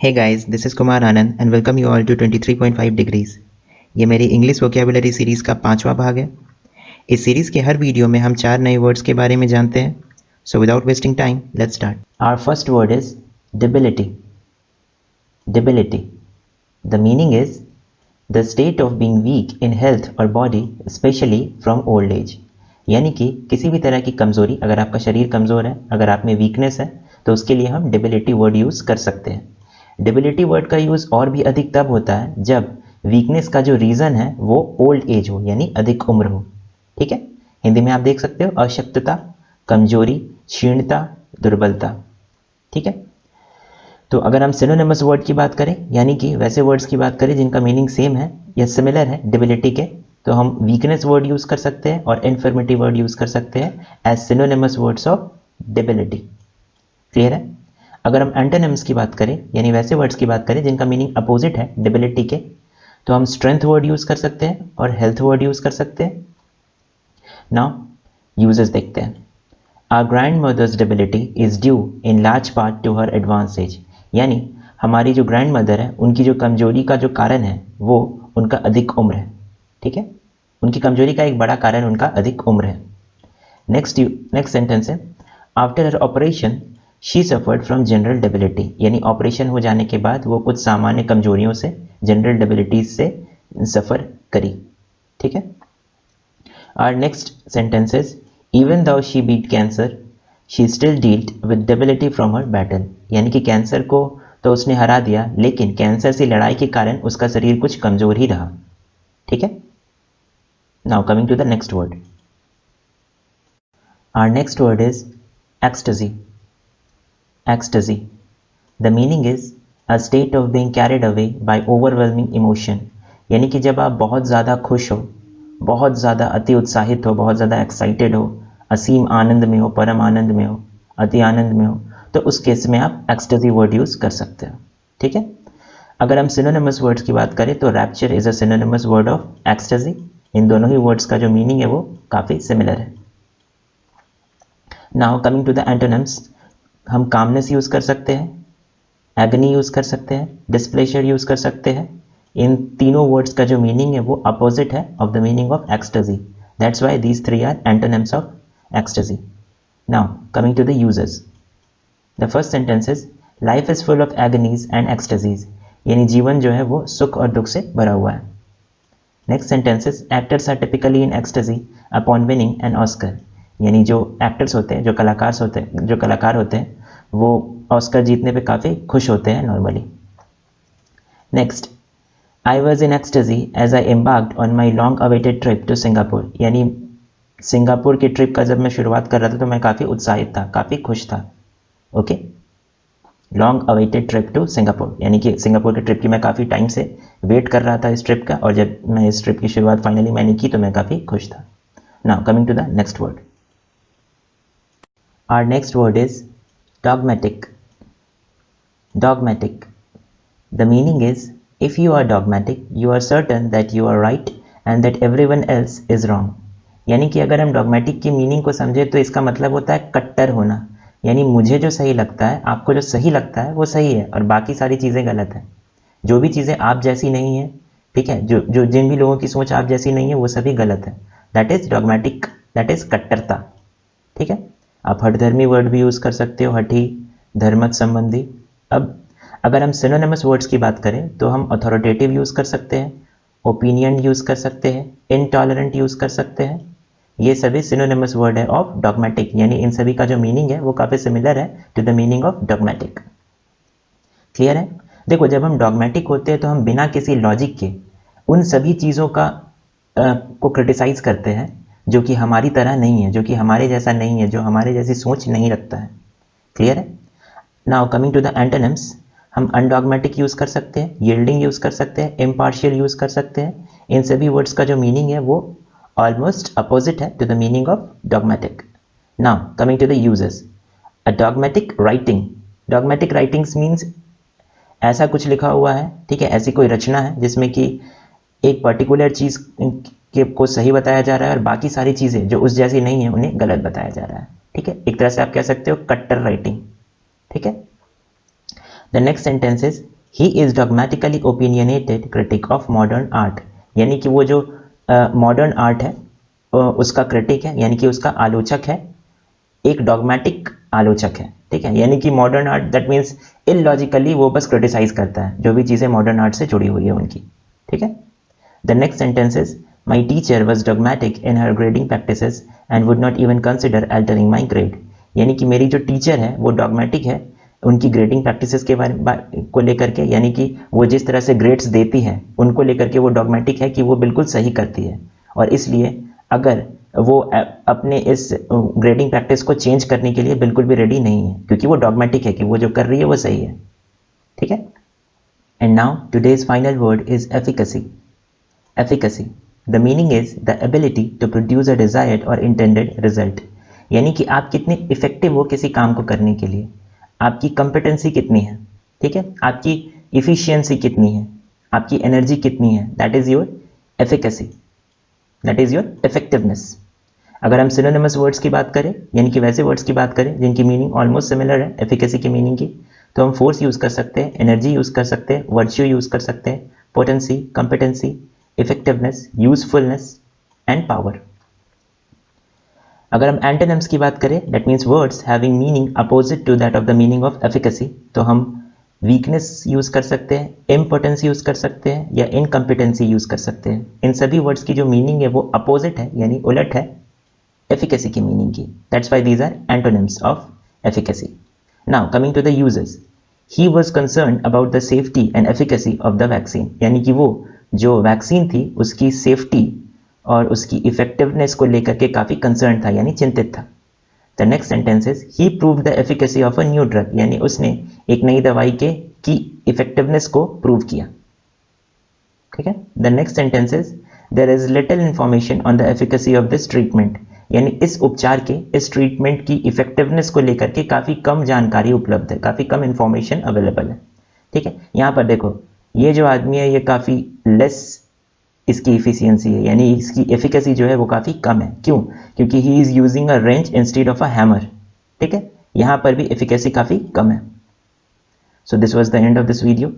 Hey guys, this is Kumar Anand and welcome you all to 23.5 degrees। ये मेरी English vocabulary series का 5वां भाग है। इस सीरीज़ के हर वीडियो में हम 4 नए वर्ड्स के बारे में जानते हैं। So without wasting time, let's start. Our first word is debility। Debility. The meaning is the state of being weak in health or body, especially from old age। यानी कि किसी भी तरह की कमज़ोरी, अगर आपका शरीर कमज़ोर है, अगर आप में वीकनेस है, तो उसके लिए हम डिबिलिटी वर्ड यूज़ कर सकते हैं। डिबिलिटी वर्ड का यूज़ और भी अधिक तब होता है जब वीकनेस का जो रीज़न है वो ओल्ड एज हो, यानी अधिक उम्र हो। ठीक है, हिंदी में आप देख सकते हो अशक्तता, कमजोरी, क्षीणता, दुर्बलता। ठीक है, तो अगर हम सिनोनिमस वर्ड की बात करें, यानी कि वैसे वर्ड्स की बात करें जिनका मीनिंग सेम है या सिमिलर है डिबिलिटी के, तो हम वीकनेस वर्ड यूज़ कर सकते हैं और इन्फर्मिटी वर्ड यूज़ कर सकते हैं as synonymous words of debility. Clear है? अगर हम एंटोनिम्स की बात करें, यानी वैसे वर्ड्स की बात करें जिनका मीनिंग अपोजिट है डिबिलिटी के, तो हम स्ट्रेंथ वर्ड यूज़ कर सकते हैं और हेल्थ वर्ड यूज़ कर सकते हैं। नाउ यूजेस देखते हैं। Our grandmother's debility is due in large part to her advance age. यानी हमारी जो ग्रैंड मदर है, उनकी जो कमजोरी का जो कारण है वो उनका अधिक उम्र है। ठीक है, उनकी कमजोरी का एक बड़ा कारण उनका अधिक उम्र है। नेक्स्ट सेंटेंस है, after her operation she suffered from general debility. यानी ऑपरेशन हो जाने के बाद वो कुछ सामान्य कमजोरियों से, जनरल डिबिलिटीज से सफ़र करी। ठीक है, our next sentence is even though she beat cancer she still dealt with debility from her battle. यानी कि कैंसर को तो उसने हरा दिया, लेकिन कैंसर से लड़ाई के कारण उसका शरीर कुछ कमजोर ही रहा। ठीक है, now coming to the next word. Our next word is ecstasy. Ecstasy. The meaning is a state of being carried away by overwhelming emotion। यानी कि जब आप बहुत ज़्यादा खुश हो, बहुत ज़्यादा अति उत्साहित हो, बहुत ज़्यादा एक्साइटेड हो, असीम आनंद में हो, परम आनंद में हो, अति आनंद में हो, तो उस केस में आप एक्सटेसी वर्ड यूज़ कर सकते हो। ठीक है, अगर हम सिनोनिमस वर्ड्स की बात करें तो rapture is a synonymous word of ecstasy. इन दोनों ही वर्ड्स का जो मीनिंग है वो काफ़ी सिमिलर है। Now coming to the antonyms, हम कामनेस यूज़ कर सकते हैं, एगनी यूज़ कर सकते हैं, डिस्प्लेजर यूज़ कर सकते हैं। इन तीनों वर्ड्स का जो मीनिंग है वो अपोजिट है of the meaning of ecstasy. That's why these three are antonyms of ecstasy. Now coming to the usages. The first sentence is life is full of agonies and ecstasies. यानी जीवन जो है वो सुख और दुख से भरा हुआ है। Next sentence is actors are typically in ecstasy upon winning an Oscar. यानी जो एक्टर्स होते हैं, जो कलाकार होते हैं वो ऑस्कर जीतने पे काफ़ी खुश होते हैं normally. Next, I was in ecstasy as I embarked on my long awaited trip to Singapore. यानी सिंगापुर की ट्रिप का जब मैं शुरुआत कर रहा था तो मैं काफ़ी उत्साहित था, काफ़ी खुश था। Okay, long awaited trip to Singapore, यानी कि सिंगापुर की ट्रिप की मैं काफ़ी टाइम से वेट कर रहा था इस ट्रिप का, और जब मैं इस ट्रिप की शुरुआत फाइनली मैंने की तो मैं काफ़ी खुश था। Now coming to the next word. Our next word is dogmatic. Dogmatic. The meaning is, if you are dogmatic, you are certain that you are right and that everyone else is wrong। यानी कि अगर हम dogmatic की meaning को समझे तो इसका मतलब होता है कट्टर होना। यानी मुझे जो सही लगता है, आपको जो सही लगता है वो सही है और बाकी सारी चीज़ें गलत हैं। जो भी चीज़ें आप जैसी नहीं है, ठीक है, जो जिन भी लोगों की सोच आप जैसी नहीं है वो सभी गलत है। That is dogmatic, that is कट्टरता। ठीक है, आप हठधर्मी वर्ड भी यूज़ कर सकते हो, हठी, धर्मक संबंधी। अब अगर हम सिनोनिमस वर्ड्स की बात करें तो हम अथॉरिटेटिव यूज़ कर सकते हैं, ओपिनियन यूज़ कर सकते हैं, इनटॉलरेंट यूज़ कर सकते हैं। ये सभी सिनोनिमस वर्ड है ऑफ डॉगमेटिक। यानी इन सभी का जो मीनिंग है वो काफ़ी सिमिलर है to the meaning of dogmatic. Clear है? देखो, जब हम डॉगमेटिक होते हैं तो हम बिना किसी लॉजिक के उन सभी चीज़ों को क्रिटिसाइज करते हैं जो कि हमारी तरह नहीं है, जो कि हमारे जैसा नहीं है, जो हमारे जैसी सोच नहीं रखता है। क्लियर है? Now coming to the antonyms, हम अनडॉगमेटिक यूज़ कर सकते हैं, यील्डिंग यूज़ कर सकते हैं, इम्पार्शियल यूज़ कर सकते हैं। इन सभी वर्ड्स का जो मीनिंग है वो ऑलमोस्ट अपोजिट है to the meaning of dogmatic. Now coming to the uses. A dogmatic writing. Dogmatic writings means ऐसा कुछ लिखा हुआ है, ठीक है, ऐसी कोई रचना है जिसमें कि एक पर्टिकुलर चीज़ को सही बताया जा रहा है और बाकी सारी चीज़ें जो उस जैसी नहीं है उन्हें गलत बताया जा रहा है। ठीक है, एक तरह से आप कह सकते हो कट्टर राइटिंग। ठीक है, the next sentence is he is dogmatically opinionated critic of modern art, यानी कि वो जो मॉडर्न आर्ट है उसका क्रिटिक है, यानी कि उसका आलोचक है, एक डॉगमेटिक आलोचक है, ठीक है। यानी कि modern art that means illogically वो बस क्रिटिसाइज करता है जो भी चीज़ें मॉडर्न आर्ट से जुड़ी हुई है उनकी, ठीक है। The next sentence is my teacher was dogmatic in her grading practices and would not even consider altering my grade, यानी कि मेरी जो टीचर है वो डॉगमेटिक है उनकी ग्रेडिंग प्रैक्टिसेस के बारे को लेकर के, यानी कि वो जिस तरह से ग्रेड्स देती है उनको लेकर के वो डॉगमेटिक है कि वो बिल्कुल सही करती है, और इसलिए अगर वो अपने इस ग्रेडिंग प्रैक्टिस को चेंज करने के लिए बिल्कुल भी रेडी नहीं है, क्योंकि वो डॉगमेटिक है कि वो जो कर रही है वो सही है, ठीक है। And now today's final word is efficacy. Efficacy, the meaning is the ability to produce a desired or intended result, यानी कि आप कितने इफेक्टिव हो किसी काम को करने के लिए, आपकी कंपिटेंसी कितनी है, ठीक है, आपकी इफिशियंसी कितनी है, आपकी एनर्जी कितनी है, that is your efficacy, that is your effectiveness. अगर हम सिनोनिमस वर्ड्स की बात करें, यानी कि वैसे वर्ड्स की बात करें जिनकी मीनिंग ऑलमोस्ट सिमिलर है एफिकेसी की मीनिंग की, तो हम फोर्स यूज कर सकते हैं, एनर्जी यूज कर सकते हैं, वर्च्यू यूज कर सकते हैं, potency, competency, effectiveness, usefulness and power. अगर हम एंटोनिम्स की बात करें, that means words having meaning opposite to that of the meaning of efficacy, तो हम वीकनेस यूज कर सकते हैं, इम्पोर्टेंस यूज कर सकते हैं या इनकम्पिटेंसी यूज कर सकते हैं। इन सभी वर्ड्स की जो मीनिंग है वो अपोजिट है, यानी उलट है एफिकेसी की मीनिंग की, that's why these are antonyms of efficacy. Now coming to the uses, he was concern about the safety and efficacy of the vaccine, यानी कि वो जो वैक्सीन थी उसकी सेफ्टी और उसकी इफेक्टिवनेस को लेकर के काफ़ी कंसर्न था, यानी चिंतित था। The next sentence is he proved the efficacy of a new drug, यानी उसने एक नई दवाई की इफेक्टिवनेस को प्रूव किया, ठीक है। The next sentence is there is little information on the efficacy of this treatment, यानी इस उपचार के, इस ट्रीटमेंट की इफेक्टिवनेस को लेकर के काफ़ी कम जानकारी उपलब्ध है, काफ़ी कम इंफॉर्मेशन अवेलेबल है, ठीक है। यहाँ पर देखो ये जो आदमी है ये काफ़ी लेस इसकी इफिशियंसी है, यानी इसकी एफिकेसी जो है वो काफ़ी कम है। क्यों? क्योंकि he is using a wrench instead of a hammer, ठीक है। यहाँ पर भी एफिकेसी काफ़ी कम है। So this was the end of this video.